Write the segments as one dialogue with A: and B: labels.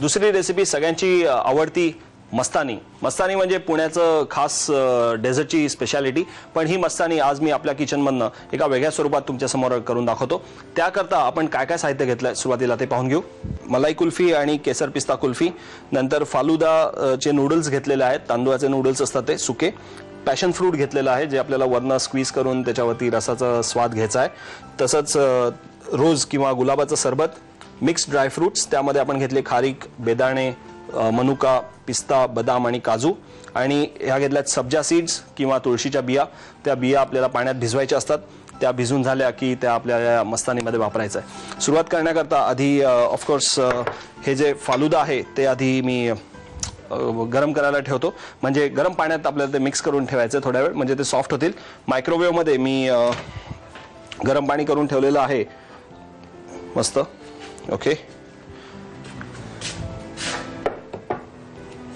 A: दुसरी रेसिपी सगळ्यांची आवडती मस्तानी. मस्तानी म्हणजे पुण्याचं खास डेझर्टची स्पेशालिटी. पण ही मस्तानी आज मी आपल्या किचनमधनं एका वेगळ्या स्वरूपात तुमच्या समोर करून दाखवतो. त्याकरता आपण काय काय साहित्य घेतलंय सुरुवातीला ते पाहून घेऊ. मलाई कुल्फी आणि केसर पिस्ता कुल्फी, नंतर फालुदाचे नूडल्स घेतलेले आहेत, तांदूळाचे नूडल्स असतात ते सुके. पॅशन फ्रूट घेतलेलं आहे जे आपल्याला वरनं स्क्वीज करून त्याच्यावरती रसाचा स्वाद घ्यायचा आहे. तसंच रोज किंवा गुलाबाचं सरबत, मिक्स ड्रायफ्रुट्स, त्यामध्ये आपण घेतले खारीक, बेदाणे, मनुका, पिस्ता, बदाम आणि काजू. आणि ह्या घेतल्यात सब्जा सीड्स किंवा तुळशीच्या बिया. त्या बिया आपल्याला पाण्यात भिजवायच्या असतात. त्या भिजून झाल्या की त्या आपल्या मस्तानीमध्ये वापरायचं आहे. सुरुवात करण्याकरता आधी ऑफकोर्स हे जे फालुदा आहे ते आधी मी गरम करायला ठेवतो. म्हणजे गरम पाण्यात आपल्याला ते मिक्स करून ठेवायचं थोड्या वेळ, म्हणजे ते सॉफ्ट होतील. मायक्रोवेव्हमध्ये मी गरम पाणी करून ठेवलेलं आहे मस्त. ओके,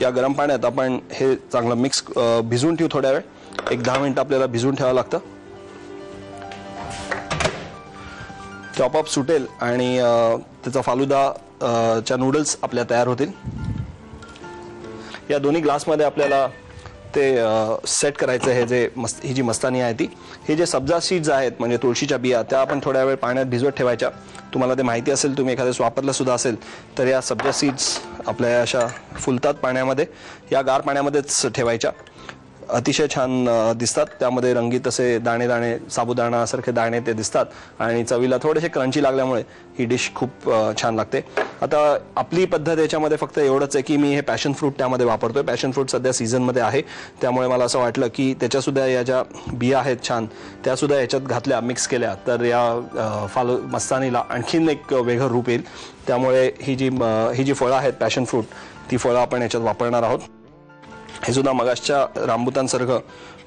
A: या गरम पाण्यात आपण हे चांगलं मिक्स भिजवून ठेवू थोड्या वेळ. एक 10 मिनिटं आपल्याला भिजवून ठेवावं लागतं. ते आपोआप सुटेल आणि त्याचा फालुदा च्या नूडल्स आपल्या तयार होतील. या दोन्ही ग्लासमध्ये आपल्याला ते सेट करायचं. हे जे ही जी मस्तानी आहे ती, हे जे सब्जा सीड्स आहेत म्हणजे तुळशीच्या बिया, त्या आपण थोड्या वेळ पाण्यात भिजवत ठेवायच्या. तुम्हाला ते माहिती असेल, तुम्ही एखाद्या वापरलं सुद्धा असेल तर या सब्जा सीड्स आपल्या अशा फुलतात पाण्यामध्ये, या गार पाण्यामध्येच ठेवायच्या. अतिशय छान दिसतात. त्यामध्ये रंगीत असे दाणे दाणे, साबुदाणासारखे दाणे ते दिसतात आणि चवीला थोडेसे क्रंची लागल्यामुळे ही डिश खूप छान लागते. आता आपली पद्धत याच्यामध्ये फक्त एवढंच आहे की मी हे पॅशन फ्रूट त्यामध्ये वापरतोय. पॅशन फ्रूट सध्या सीझनमध्ये आहे, त्यामुळे मला असं वाटलं की त्याच्यासुद्धा या ज्या बिया आहेत छान, त्यासुद्धा याच्यात घातल्या, मिक्स केल्या तर या मस्तानीला आणखीन एक वेगळं रूप येईल. त्यामुळे ही जी फळं आहेत पॅशन फ्रूट, ती फळं आपण याच्यात वापरणार आहोत. हे सुद्धा मगाशच्या रामबुतांसारखं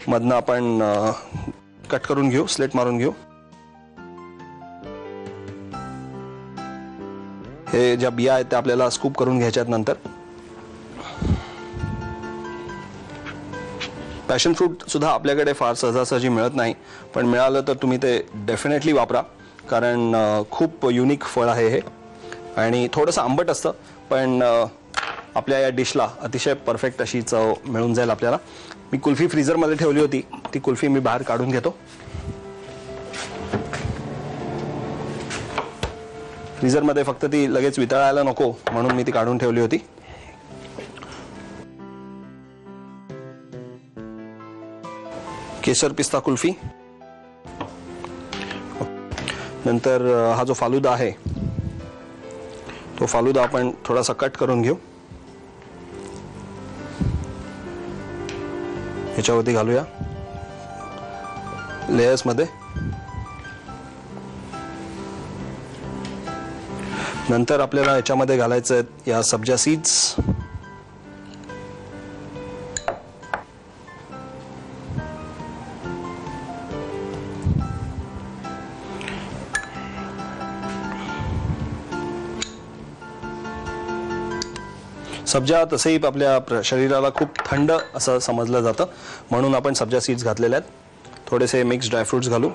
A: मधनं आपण कट करून घेऊ, स्लेट मारून घेऊ. हे ज्या बिया आहेत त्या आपल्याला स्कूप करून घ्यायच्यात नंतर. पॅशन फ्रूट सुद्धा आपल्याकडे फार सहजासहजी मिळत नाही, पण मिळालं तर तुम्ही ते डेफिनेटली वापरा, कारण खूप युनिक फळ आहे हे आणि थोडंसं आंबट असतं, पण आपल्या या डिशला अतिशय परफेक्ट अशी चव मिळून जाईल आपल्याला. मी कुल्फी फ्रीझरमध्ये ठेवली होती, ती कुल्फी मी बाहेर काढून घेतो. फ्रीझरमध्ये फक्त ती लगेच वितळायला नको म्हणून मी ती काढून ठेवली होती. केसर पिस्ता कुल्फी. नंतर हा जो फालुदा आहे तो फालुदा आपण थोडासा कट करून घेऊ. ह्याच्यावरती घालूया लेयर्स मध्ये. नंतर आपल्याला याच्यामध्ये घालायचं आहे या सब्जा सीड्स. सब्जा तसेही आपल्या शरीराला खूप थंड असं समजलं जातं, म्हणून आपण सब्जा सीड्स घातलेले आहेत. थोडेसे मिक्स ड्रायफ्रुट्स घालू.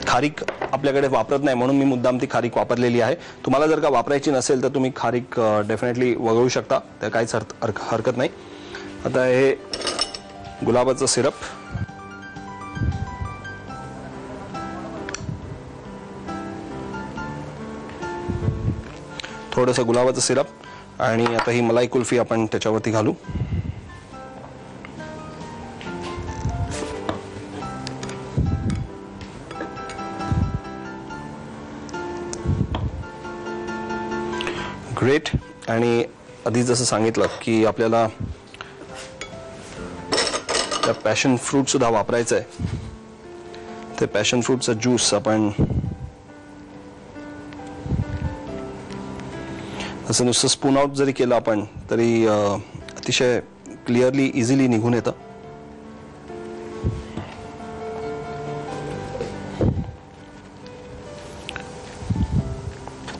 A: खारीक आपल्याकडे वापरत नाही म्हणून मी मुद्दाम ती खारीक वापरलेली आहे. तुम्हाला जर का वापरायची नसेल तर तुम्ही खारीक डेफिनेटली वगळू शकता, त्या काहीच हरकत नाही. आता हे गुलाबाचं सिरप, थोडंसं गुलाबाचं सिरप आणि आता ही मलाई कुल्फी आपण त्याच्यावरती घालू. ग्रेट. आणि आधी जसं सांगितलं की आपल्याला त्या पॅशन फ्रूट सुद्धा वापरायचं आहे. ते पॅशन फ्रूटचा ज्यूस आपण असं नुसतं स्पून आउट जरी केलं आपण तरी अतिशय क्लिअरली इझिली निघून येतं.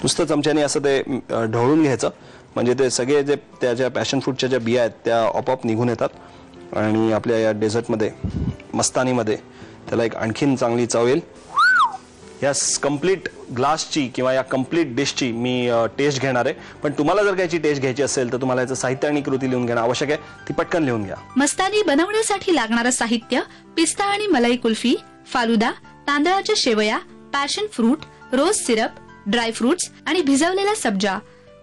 A: नुसतं चमच्याने असं ते ढवळून घ्यायचं, म्हणजे ते सगळे जे त्याच्या पॅशन फ्रूटच्या ज्या बिया आहेत त्या आपोआप निघून येतात आणि आपल्या या डेझर्टमध्ये, मस्तानीमध्ये त्याला एक आणखीन चांगली चव येईल. या कम्प्लीट ग्लासची किंवा या कम्प्लीट डिशची मी टेस्ट घेणार आहे. पण तुम्हाला जर काही टेस्ट घ्यायची असेल तर तुम्हाला याचं साहित्य आणि कृती लिहून घेणं आवश्यक आहे. ती पटकन लिहून घ्या.
B: मस्तानी बनवण्यासाठी लागणारं साहित्य: पिस्ता आणि मलाई कुल्फी, फालुदा, तांदळाच्या शेवया, पॅशन फ्रूट, रोज सिरप, ड्राय फ्रुट्स आणि भिजवलेला सब्जा.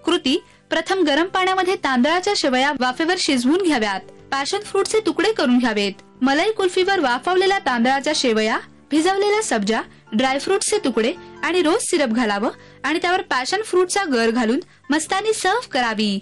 B: कृती: प्रथम गरम पाण्यामध्ये तांदळाच्या शेवया वाफेवर शिजवून घ्याव्यात. पॅशन फ्रूटचे तुकडे करून घ्यावेत. मलाई कुल्फीवर वाफवलेल्या तांदळाच्या शेवया, भिजवलेला सब्जा, ड्रायफ्रुट्सचे तुकडे आणि रोज सिरप घालावं आणि त्यावर पॅशन फ्रूटचा गर घालून मस्तानी सर्व्ह करावी.